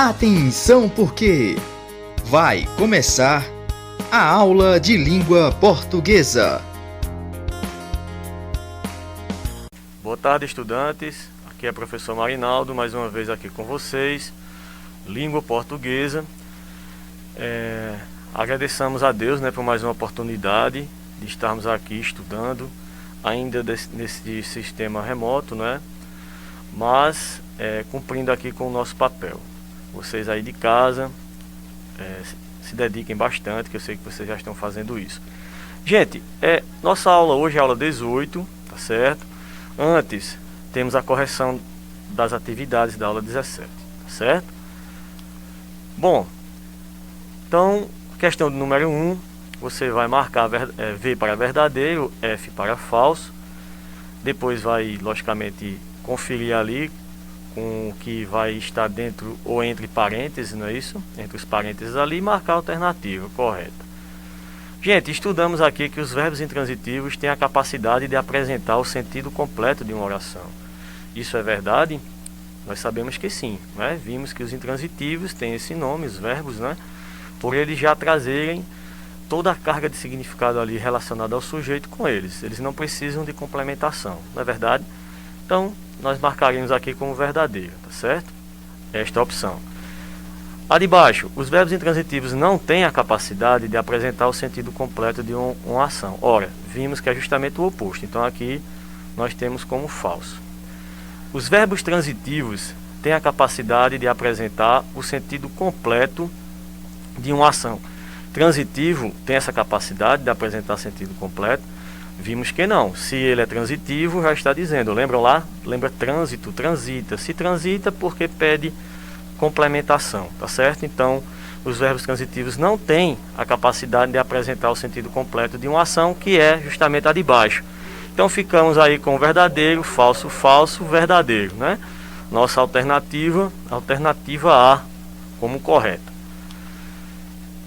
Atenção, porque vai começar a aula de língua portuguesa. Boa tarde, estudantes. Aqui é o professor Marinaldo, mais uma vez aqui com vocês. Língua portuguesa. Agradecemos a Deus, por mais uma oportunidade de estarmos aqui estudando, ainda nesse sistema remoto, mas cumprindo aqui com o nosso papel. Vocês aí de casa se dediquem bastante, que eu sei que vocês já estão fazendo isso. Gente, nossa aula hoje é a aula 18, tá certo? Antes, temos a correção das atividades da aula 17, tá certo? Bom, então, questão do número 1, você vai marcar V para verdadeiro, F para falso. Depois vai, logicamente, conferir ali com o que vai estar dentro ou entre parênteses, não é isso? Entre os parênteses ali e marcar a alternativa correta. Gente, estudamos aqui que os verbos intransitivos têm a capacidade de apresentar o sentido completo de uma oração. Isso é verdade? Nós sabemos que sim, Vimos que os intransitivos têm esse nome, os verbos, por eles já trazerem toda a carga de significado ali relacionada ao sujeito com eles. Eles não precisam de complementação, não é verdade? Então, nós marcaremos aqui como verdadeiro, tá certo? Esta opção. A de baixo, os verbos intransitivos não têm a capacidade de apresentar o sentido completo de uma ação. Ora, vimos que é justamente o oposto. Então, aqui nós temos como falso. Os verbos transitivos têm a capacidade de apresentar o sentido completo de uma ação. Transitivo tem essa capacidade de apresentar sentido completo. Vimos que não. Se ele é transitivo, já está dizendo. Lembram lá? Lembra trânsito, transita. Se transita, porque pede complementação, tá certo? Então, os verbos transitivos não têm a capacidade de apresentar o sentido completo de uma ação, que é justamente a de baixo. Então, ficamos aí com verdadeiro, falso, falso, verdadeiro, Nossa alternativa A, como correta.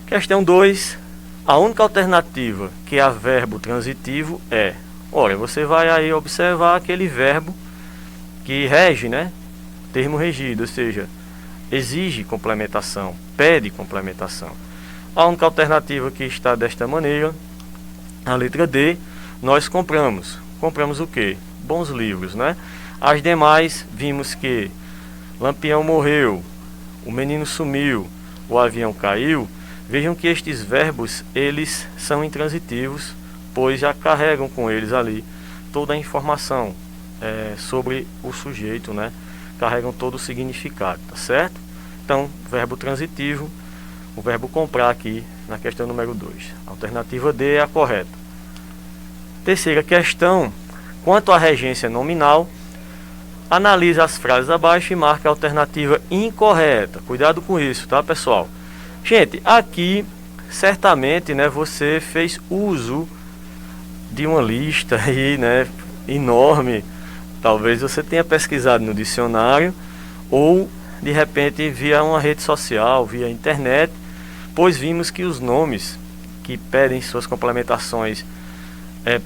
Questão 2. A única alternativa que é verbo transitivo é... Olha, você vai aí observar aquele verbo que rege, Termo regido, ou seja, exige complementação, pede complementação. A única alternativa que está desta maneira, a letra D, nós compramos. Compramos o quê? Bons livros, As demais, vimos que Lampião morreu, o menino sumiu, o avião caiu. Vejam que estes verbos, eles são intransitivos, pois já carregam com eles ali toda a informação sobre o sujeito, Carregam todo o significado, tá certo? Então, verbo transitivo, o verbo comprar aqui na questão número 2. A alternativa D é a correta. Terceira questão, quanto à regência nominal, analise as frases abaixo e marque a alternativa incorreta. Cuidado com isso, tá, pessoal? Gente, aqui certamente você fez uso de uma lista aí, enorme. Talvez você tenha pesquisado no dicionário ou de repente via uma rede social, via internet, pois vimos que os nomes que pedem suas complementações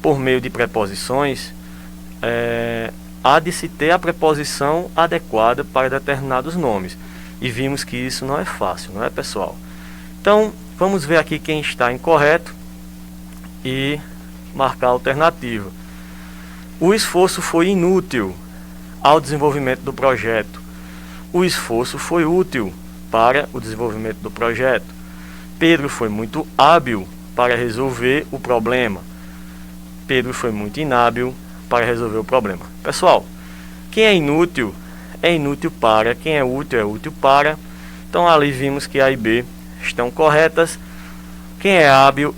por meio de preposições, há de se ter a preposição adequada para determinados nomes. E vimos que isso não é fácil, não é, pessoal? Então, vamos ver aqui quem está incorreto e marcar a alternativa. O esforço foi inútil ao desenvolvimento do projeto. O esforço foi útil para o desenvolvimento do projeto. Pedro foi muito hábil para resolver o problema. Pedro foi muito inábil para resolver o problema. Pessoal, quem é inútil para, quem é útil para. Então, ali vimos que A e B estão corretas. Quem é hábil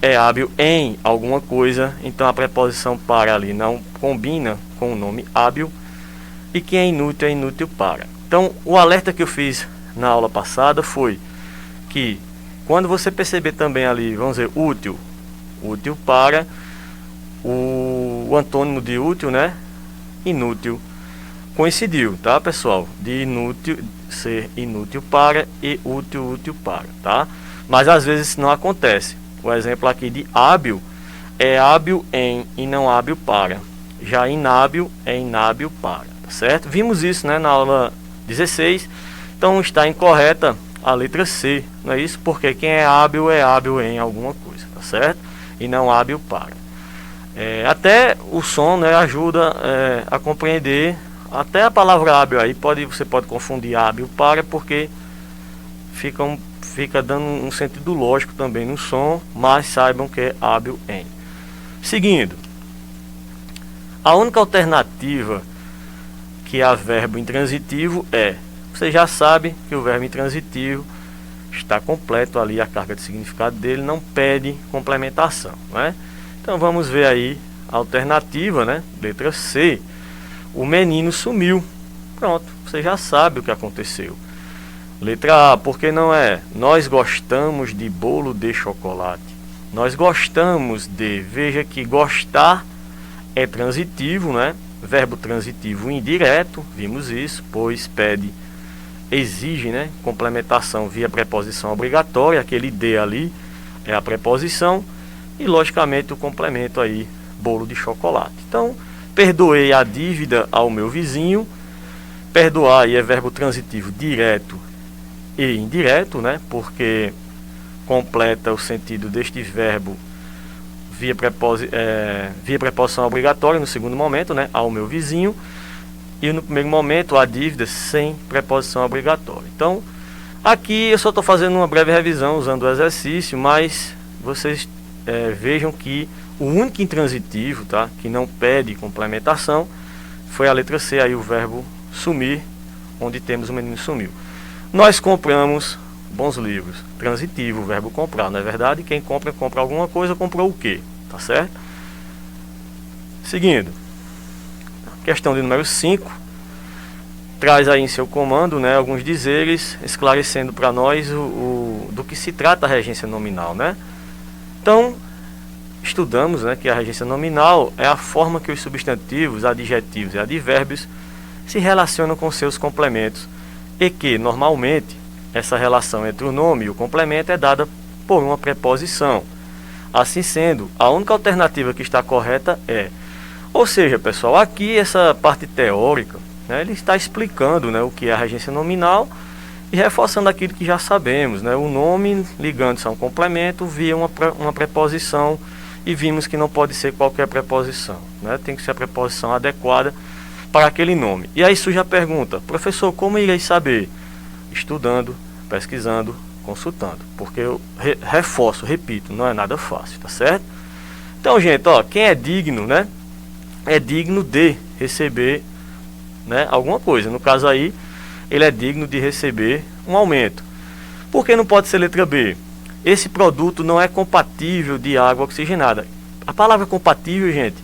em alguma coisa, então a preposição para ali não combina com o nome hábil. E quem é inútil para. Então, o alerta que eu fiz na aula passada foi que quando você perceber também ali, vamos dizer, útil para, o antônimo de útil, inútil, coincidiu, tá, pessoal? De inútil ser inútil para e útil para, tá? Mas às vezes isso não acontece. O exemplo aqui de hábil é hábil em e não hábil para. Já inábil é inábil para, tá certo? Vimos isso, na aula 16, Então está incorreta a letra C, não é isso? Porque quem é hábil em alguma coisa, tá certo? E não hábil para. Até o som, né, ajuda a compreender. Até a palavra hábil aí você pode confundir hábil para, porque fica dando um sentido lógico também no som, mas saibam que é hábil em. Seguindo, a única alternativa que há verbo intransitivo você já sabe que o verbo intransitivo está completo ali, a carga de significado dele não pede complementação, né? Então vamos ver aí a alternativa, né? Letra C. O menino sumiu. Pronto, você já sabe o que aconteceu. Letra A, porque não é? Nós gostamos de bolo de chocolate. Nós gostamos de, veja que gostar é transitivo, né? Verbo transitivo indireto, vimos isso, pois exige, né, complementação via preposição obrigatória. Aquele de ali é a preposição e logicamente o complemento aí, bolo de chocolate. Então, perdoei a dívida ao meu vizinho. Perdoar aí é verbo transitivo direto e indireto, né, porque completa o sentido deste verbo via preposição obrigatória no segundo momento, né, ao meu vizinho. E no primeiro momento a dívida sem preposição obrigatória. Então aqui eu só estou fazendo uma breve revisão usando o exercício, mas vocês vejam que o único intransitivo, tá, que não pede complementação foi a letra C, aí o verbo sumir, onde temos o menino sumiu. Nós compramos bons livros, transitivo, o verbo comprar, não é verdade? Quem compra alguma coisa, comprou o quê? Tá certo? Seguindo, questão de número 5, traz aí em seu comando, né, alguns dizeres, esclarecendo para nós do que se trata a regência nominal, né? Então, estudamos, né, que a regência nominal é a forma que os substantivos, adjetivos e advérbios se relacionam com seus complementos e que, normalmente, essa relação entre o nome e o complemento é dada por uma preposição. Assim sendo, a única alternativa que está correta é. Ou seja, pessoal, aqui essa parte teórica, né, ele está explicando, né, o que é a regência nominal e reforçando aquilo que já sabemos, né, o nome ligando-se a um complemento via uma preposição, e vimos que não pode ser qualquer preposição, né, tem que ser a preposição adequada para aquele nome. E aí surge a pergunta: professor, como irei saber? Estudando, pesquisando, consultando, porque eu reforço, repito, não é nada fácil, tá certo? Então, gente, ó, quem é digno, né, é digno de receber, né, alguma coisa. No caso aí, ele é digno de receber um aumento. Por que não pode ser letra B? Esse produto não é compatível de água oxigenada. A palavra compatível, gente,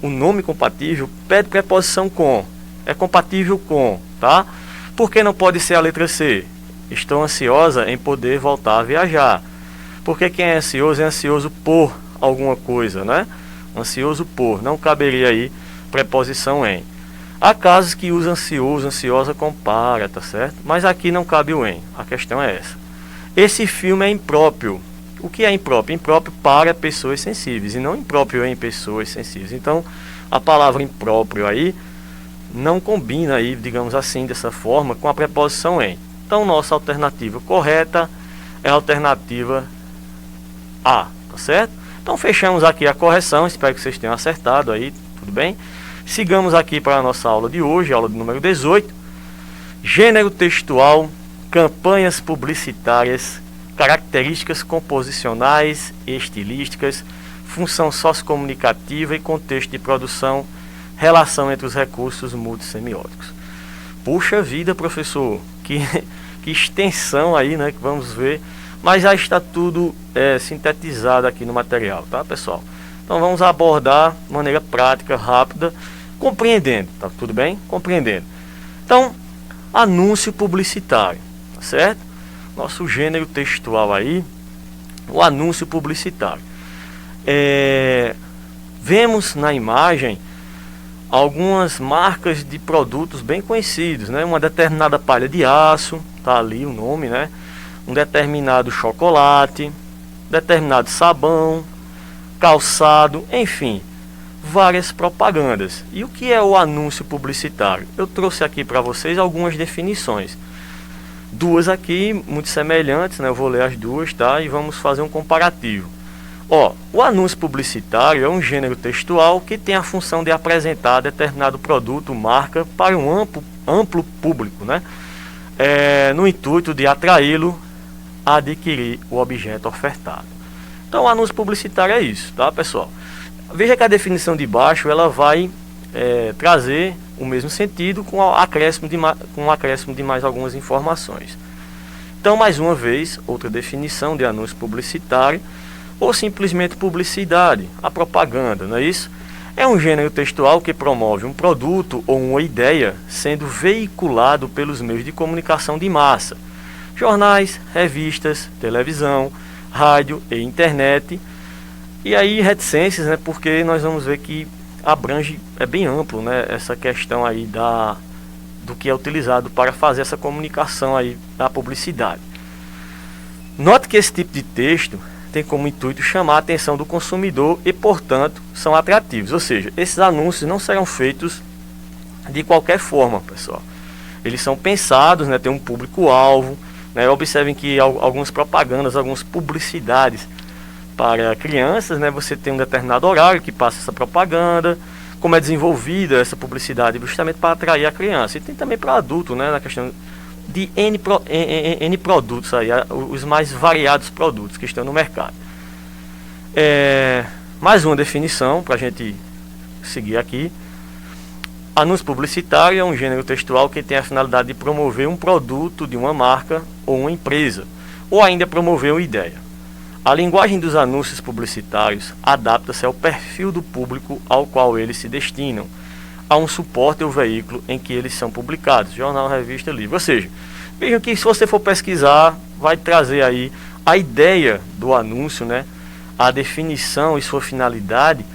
o nome compatível pede preposição com. É compatível com, tá? Por que não pode ser a letra C? Estou ansiosa em poder voltar a viajar. Porque quem é ansioso por alguma coisa, né? Ansioso por, não caberia aí preposição em. Há casos que usa ansioso, ansiosa com para, tá certo? Mas aqui não cabe o em, a questão é essa. Esse filme é impróprio. O que é impróprio? Impróprio para pessoas sensíveis e não impróprio em pessoas sensíveis. Então, a palavra impróprio aí não combina aí, digamos assim, dessa forma, com a preposição em. Então, nossa alternativa correta é a alternativa A, tá certo? Então fechamos aqui a correção, espero que vocês tenham acertado aí, tudo bem? Sigamos aqui para a nossa aula de hoje, aula de número 18. Gênero textual, campanhas publicitárias, características composicionais e estilísticas, função sociocomunicativa e contexto de produção, relação entre os recursos multissemióticos. Puxa vida, professor, que extensão aí, né, que vamos ver. Mas já está tudo sintetizado aqui no material, tá, pessoal? Então vamos abordar de maneira prática, rápida, compreendendo, tá tudo bem? Compreendendo. Então, anúncio publicitário, tá certo? Nosso gênero textual aí, o anúncio publicitário. Vemos na imagem algumas marcas de produtos bem conhecidos, né? Uma determinada palha de aço, tá ali o nome, né? Um determinado chocolate, determinado sabão, calçado, enfim, várias propagandas. E o que é o anúncio publicitário? Eu trouxe aqui para vocês algumas definições. duas aqui muito semelhantes, né? Eu vou ler as duas, tá? E vamos fazer um comparativo. Ó, o anúncio publicitário é um gênero textual que tem a função de apresentar determinado produto, marca, para um amplo público, né? No intuito de atraí-lo a adquirir o objeto ofertado. Então, o anúncio publicitário é isso, tá, pessoal? Veja que a definição de baixo ela vai trazer o mesmo sentido com um acréscimo de mais algumas informações. Então, mais uma vez, outra definição de anúncio publicitário ou simplesmente publicidade, a propaganda, não é isso? É um gênero textual que promove um produto ou uma ideia sendo veiculado pelos meios de comunicação de massa, jornais, revistas, televisão, rádio e internet. E aí reticências, né, porque nós vamos ver que abrange, é bem amplo, né, essa questão aí do que é utilizado para fazer essa comunicação aí da publicidade. Note que esse tipo de texto tem como intuito chamar a atenção do consumidor e, portanto, são atrativos. Ou seja, esses anúncios não serão feitos de qualquer forma, pessoal. Eles são pensados, né, tem um público-alvo, né. Observem que algumas propagandas, algumas publicidades para crianças, né, você tem um determinado horário que passa essa propaganda, como é desenvolvida essa publicidade justamente para atrair a criança. E tem também para adulto, né, na questão de N produtos, aí, os mais variados produtos que estão no mercado. Mais uma definição para a gente seguir aqui. Anúncio publicitário é um gênero textual que tem a finalidade de promover um produto de uma marca ou uma empresa, ou ainda promover uma ideia. A linguagem dos anúncios publicitários adapta-se ao perfil do público ao qual eles se destinam, a um suporte ou veículo em que eles são publicados, jornal, revista, livro. Ou seja, vejam que se você for pesquisar, vai trazer aí a ideia do anúncio, né? A definição e sua finalidade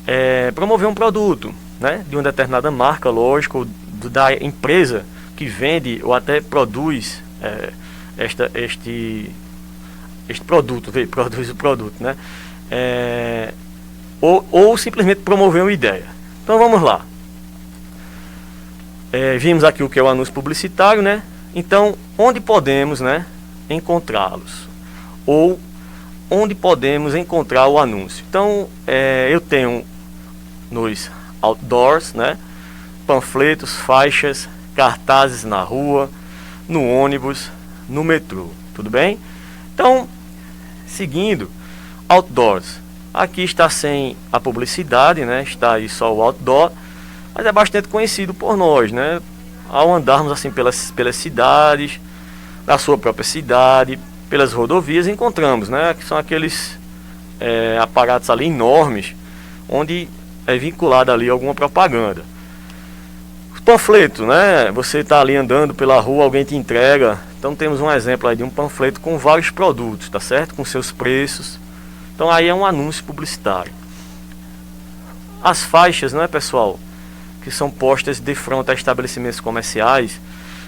é promover um produto, né? De uma determinada marca, lógico, ou da empresa que vende ou até produz este produto, produz o produto, né? Ou simplesmente promover uma ideia. Então vamos lá. Vimos aqui o que é o anúncio publicitário, né? Então, onde podemos, né, encontrá-los? Ou onde podemos encontrar o anúncio? Então, eu tenho nos outdoors, né, panfletos, faixas, cartazes na rua, no ônibus, no metrô, tudo bem? Então, seguindo, outdoors. Aqui está sem a publicidade, né? Está aí só o outdoor, mas é bastante conhecido por nós, né? Ao andarmos assim pelas cidades, na sua própria cidade, pelas rodovias, encontramos, né? Que são aqueles aparatos ali enormes, onde é vinculada ali alguma propaganda. Os panfletos, né? Você está ali andando pela rua, alguém te entrega. Então temos um exemplo aí de um panfleto com vários produtos, tá certo? Com seus preços. Então aí é um anúncio publicitário. As faixas, né, pessoal, que são postas de frente a estabelecimentos comerciais.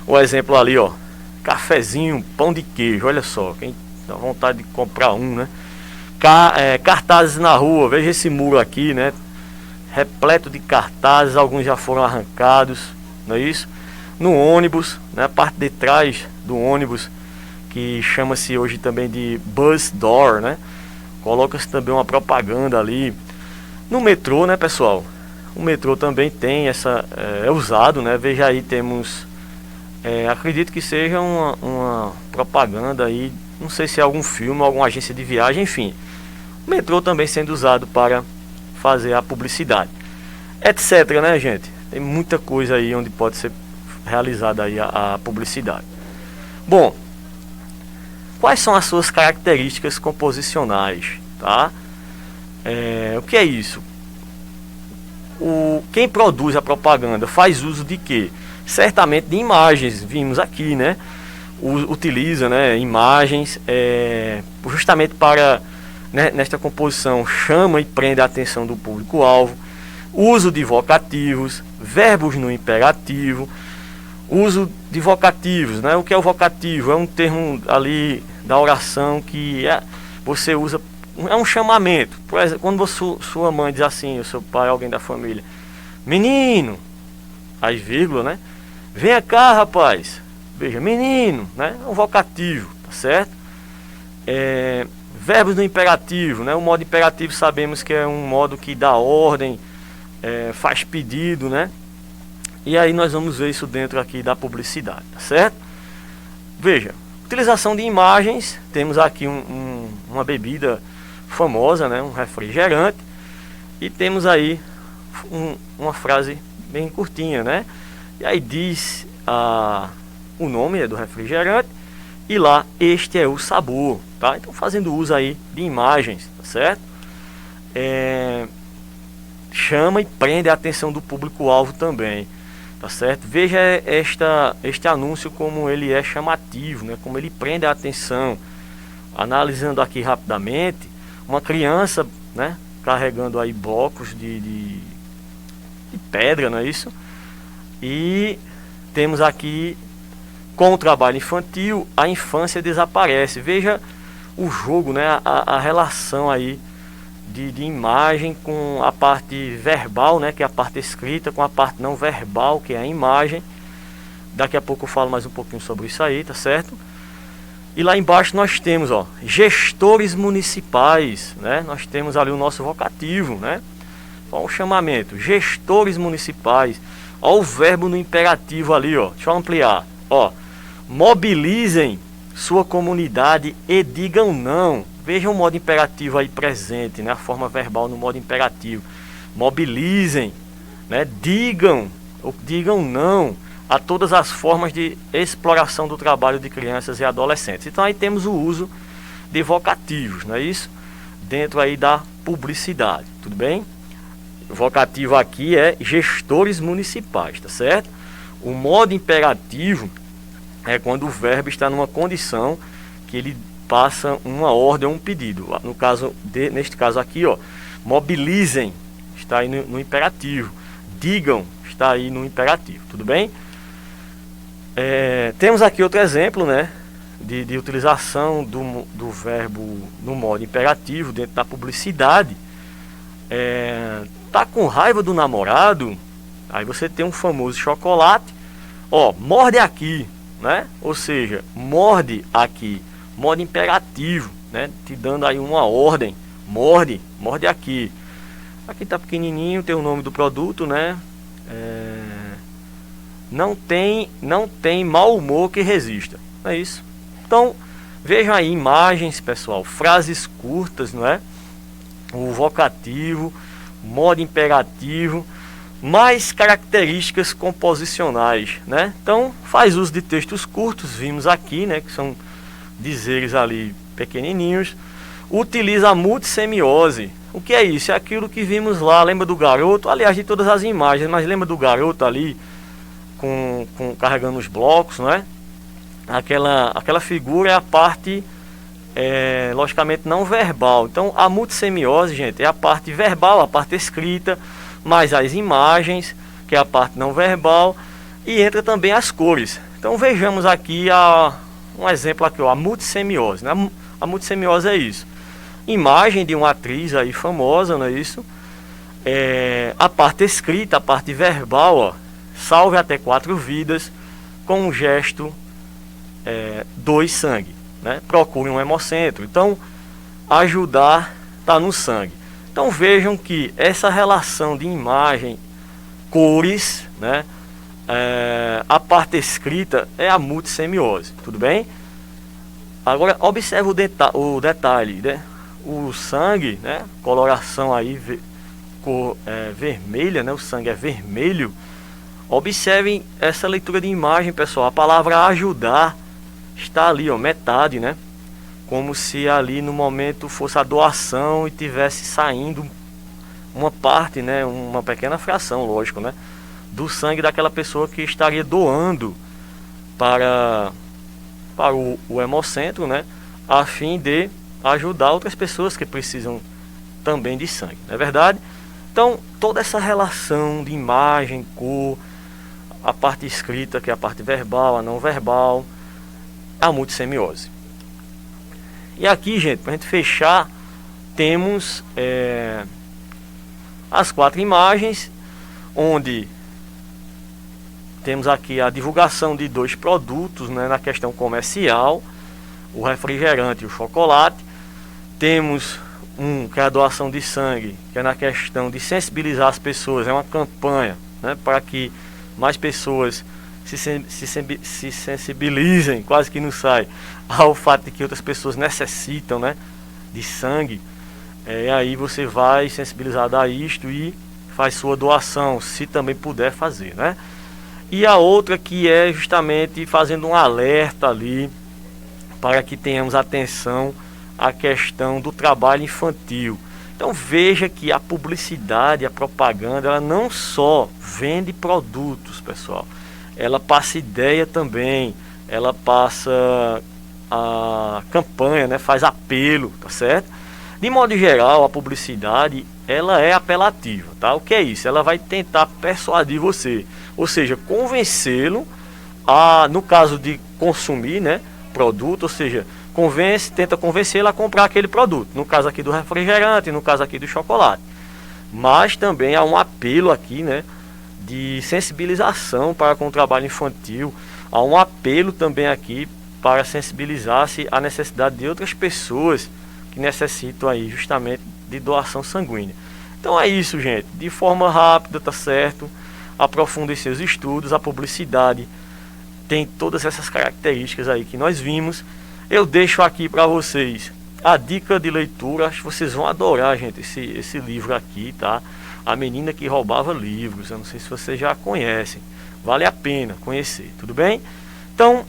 O exemplo ali, ó, cafezinho, pão de queijo, olha só, quem dá vontade de comprar um, né? Cartazes na rua, veja esse muro aqui, né? Repleto de cartazes, alguns já foram arrancados, não é isso? No ônibus, né, a parte de trás do ônibus, que chama-se hoje também de bus door, né? Coloca-se também uma propaganda ali. No metrô, né, pessoal? O metrô também tem essa, é usado, né? Veja aí, temos, acredito que seja uma propaganda aí, não sei se é algum filme, alguma agência de viagem, enfim. O metrô também sendo usado para fazer a publicidade, etc, né, gente? Tem muita coisa aí onde pode ser realizada aí a publicidade. Bom, quais são as suas características composicionais, tá? O que é isso? Quem produz a propaganda faz uso de quê? Certamente de imagens, vimos aqui, né? Utiliza, né, imagens justamente para, né, nesta composição, chama e prende a atenção do público-alvo. Uso de vocativos, verbos no imperativo, uso de vocativos, né? O que é o vocativo? É um termo ali da oração que você usa, é um chamamento. Por exemplo, quando sua mãe diz assim, o seu pai, alguém da família, menino, aí vírgula, né? Venha cá, rapaz. Veja, menino, né? É um vocativo, tá certo? Verbos no imperativo, né? O modo imperativo sabemos que é um modo que dá ordem, faz pedido, né? E aí nós vamos ver isso dentro aqui da publicidade, tá certo? Veja, utilização de imagens, temos aqui uma bebida famosa, né? Um refrigerante, e temos aí uma frase bem curtinha, né? E aí diz o nome do refrigerante e lá, este é o sabor, tá? Então fazendo uso aí de imagens, tá certo? Chama e prende a atenção do público-alvo também, tá certo? Veja este anúncio como ele é chamativo, né? Como ele prende a atenção. Analisando aqui rapidamente, uma criança, né? Carregando aí blocos de pedra, não é isso? E temos aqui, com o trabalho infantil, a infância desaparece. Veja o jogo, né? A relação aí de imagem com a parte verbal, né? Que é a parte escrita, com a parte não verbal, que é a imagem. Daqui a pouco eu falo mais um pouquinho sobre isso aí, tá certo? E lá embaixo nós temos, ó, gestores municipais, né? Nós temos ali o nosso vocativo, né? Ó, o chamamento, gestores municipais. Ó, o verbo no imperativo ali, ó. Deixa eu ampliar. Ó, mobilizem sua comunidade e digam não. Vejam o modo imperativo aí presente, né? A forma verbal no modo imperativo. Mobilizem, né? Digam não a todas as formas de exploração do trabalho de crianças e adolescentes. Então aí temos o uso de vocativos, não é isso? Dentro aí da publicidade, tudo bem? O vocativo aqui é gestores municipais, tá certo? O modo imperativo é quando o verbo está numa condição que ele passa uma ordem ou um pedido. No caso neste caso aqui, ó, mobilizem, está aí no imperativo. Digam, está aí no imperativo, tudo bem? Temos aqui outro exemplo, né, de utilização do verbo no modo imperativo dentro da publicidade. Tá com raiva do namorado? Aí você tem um famoso chocolate, ó, morde aqui, né? Ou seja, morde aqui, modo imperativo, né? Te dando aí uma ordem, morde aqui. Aqui tá pequenininho, tem o nome do produto, né? Não tem mau humor que resista, não é isso? Então vejam aí imagens, pessoal, frases curtas, não é? O vocativo, modo imperativo, mais características composicionais, né? Então faz uso de textos curtos, vimos aqui, né? Que são dizeres ali pequenininhos. Utiliza a multissemiose. O que é isso? É aquilo que vimos lá, lembra do garoto? Aliás, de todas as imagens, mas lembra do garoto ali carregando os blocos, não é? Aquela figura é a parte logicamente não verbal. Então a multissemiose, gente, é a parte verbal, a parte escrita, mais as imagens, que é a parte não verbal, e entra também as cores. Então vejamos aqui um exemplo aqui, ó, a multissemiose, né? A multissemiose é isso. Imagem de uma atriz aí famosa, não é isso? A parte escrita, a parte verbal, ó, salve até 4 vidas, com um gesto doe sangue, né? Procure um hemocentro. Então, ajudar está no sangue. Então vejam que essa relação de imagem, cores, né? A parte escrita é a multissemiose, tudo bem? Agora observe o detalhe, né? O sangue, né? Coloração aí cor vermelha, né? O sangue é vermelho. Observem essa leitura de imagem, pessoal. A palavra ajudar está ali, ó, metade, né? Como se ali no momento fosse a doação e tivesse saindo uma parte, né? Uma pequena fração, lógico, né? Do sangue daquela pessoa que estaria doando para o hemocentro, né? A fim de ajudar outras pessoas que precisam também de sangue, não é verdade? Então, toda essa relação de imagem, cor, a parte escrita, que é a parte verbal, a não verbal, a multissemiose. E aqui, gente, para a gente fechar, temos as 4 imagens, onde temos aqui a divulgação de 2 produtos, né, na questão comercial, o refrigerante e o chocolate. Temos que é a doação de sangue, que é na questão de sensibilizar as pessoas, é uma campanha, né, para que mais pessoas se sensibilizem, quase que não sai, ao fato de que outras pessoas necessitam, né, de sangue. Aí você vai sensibilizado a isto e faz sua doação, se também puder fazer, né? E a outra que é justamente fazendo um alerta ali para que tenhamos atenção à questão do trabalho infantil. Então veja que a publicidade, a propaganda, ela não só vende produtos, pessoal, ela passa ideia também, ela passa a campanha, né? Faz apelo, tá certo? De modo geral, a publicidade, ela é apelativa, tá? O que é isso? Ela vai tentar persuadir você, ou seja, convencê-lo a, no caso de consumir, né, produto, ou seja, tenta convencê-lo a comprar aquele produto, no caso aqui do refrigerante, no caso aqui do chocolate. Mas também há um apelo aqui, né, de sensibilização para com o trabalho infantil, há um apelo também aqui para sensibilizar-se à necessidade de outras pessoas que necessitam aí justamente de doação sanguínea. Então é isso, gente, de forma rápida, tá certo? Aprofundem seus estudos, a publicidade tem todas essas características aí que nós vimos. Eu deixo aqui para vocês a dica de leitura, acho que vocês vão adorar, gente, esse livro aqui, tá? A Menina que Roubava Livros, eu não sei se vocês já conhecem, vale a pena conhecer, tudo bem? Então,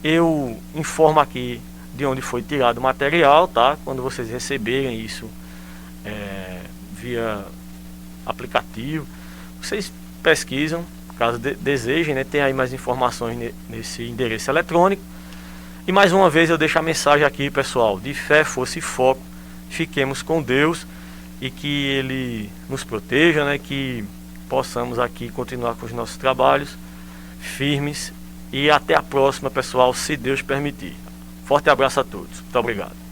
eu informo aqui de onde foi tirado o material, tá? Quando vocês receberem isso via aplicativo, vocês pesquisam, caso desejem, né? Tem aí mais informações nesse endereço eletrônico. E mais uma vez eu deixo a mensagem aqui, pessoal, de fé, força e foco. Fiquemos com Deus e que Ele nos proteja, né? Que possamos aqui continuar com os nossos trabalhos firmes. E até a próxima, pessoal, se Deus permitir. Forte abraço a todos. Muito obrigado.